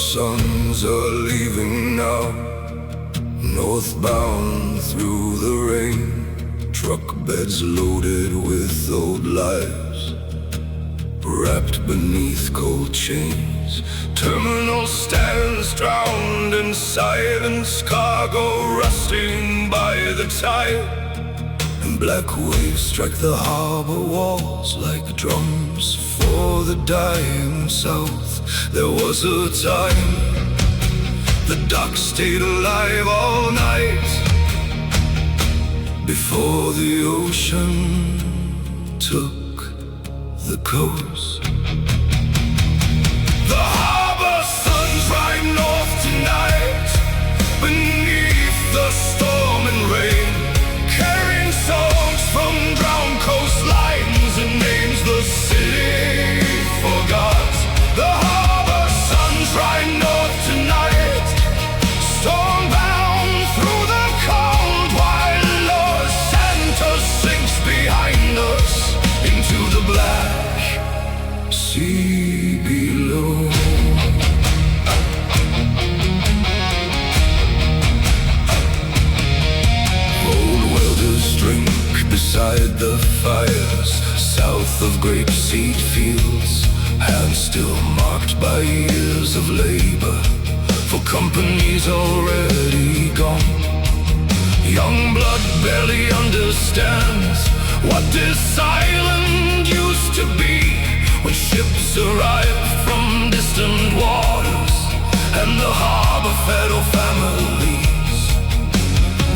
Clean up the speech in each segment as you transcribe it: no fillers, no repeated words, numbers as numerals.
sons are leaving now, northbound through the rain. Truck beds loaded with old lives, wrapped beneath cold chains. Terminal stands drowned in silence, cargo rusting by the tide. And black waves strike the harbor walls like drums for the dying south. There was a time the docks stayed alive all night before the ocean took the coast. The harbor sun's right north tonight, beneath the storm and rain, carrying songs from drowned coastlines and names the city forgot. The harbor sun's right north tonight, stormbound through the cold, while Los Santos sinks behind us into the black sea below. Old welders drink beside the fires, south of grapeseed fields, hands still marked by years of labor, for companies already gone. Young blood barely understands what this island used to be, when ships arrived from distant waters and the harbor fed all families.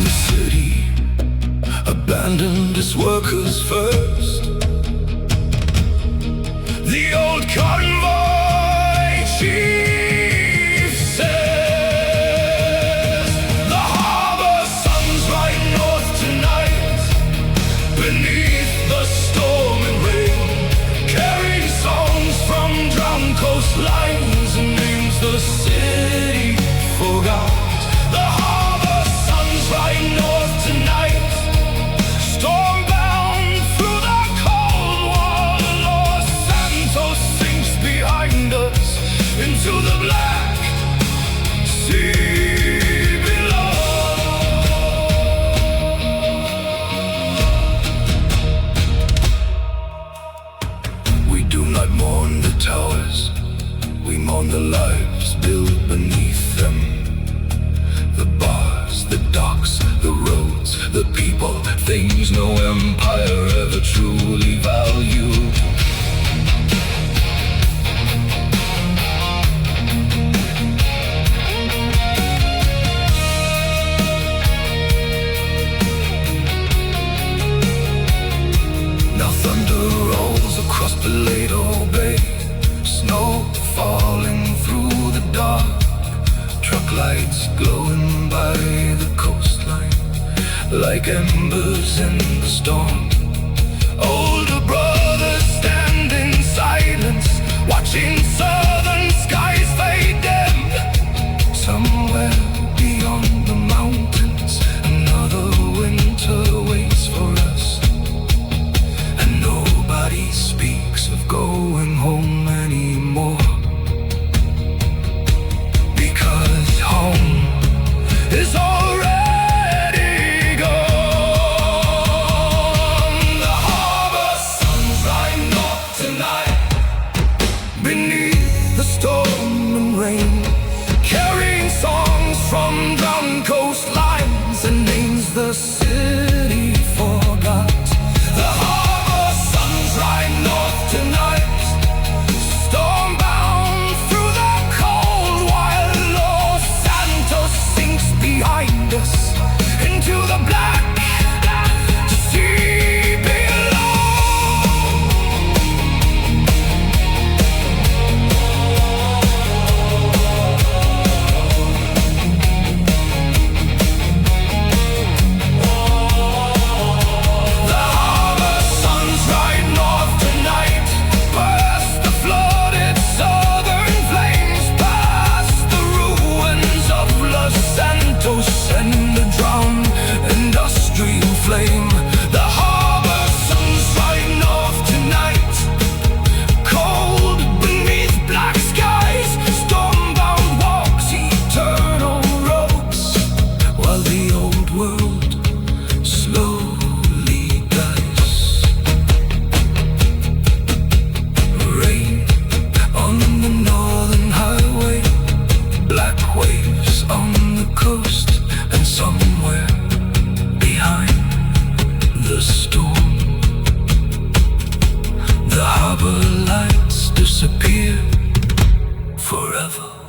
The city abandoned its workers first. The old convoy chief says, the harbor sun's right north tonight, beneath the storm and rain, carrying songs from drowned coastlines and names the city forgot. The harbor sun's right north tonight, stormbound through the cold wall. Los Santos sinks behind us into the black sea below. We do not mourn the towers, we mourn the lives built beneath them. The bars, the docks, the roads, the people, things no empire ever truly valued. Now thunder rolls across Paleto Bay, snow falling through the dark, truck lights glowing by the coastline like embers in the storm. Older brothers stand in silence, watching southern skies fade dim. Somewhere beyond the mountains, another winter waits for us, and nobody speaks of going home anymore, because home is already gone. The harbor sun's right north tonight, beneath the storm and rain, carrying songs from drowned coastlines and names the city forgot. The harbor sun's right harbor lights disappear forever.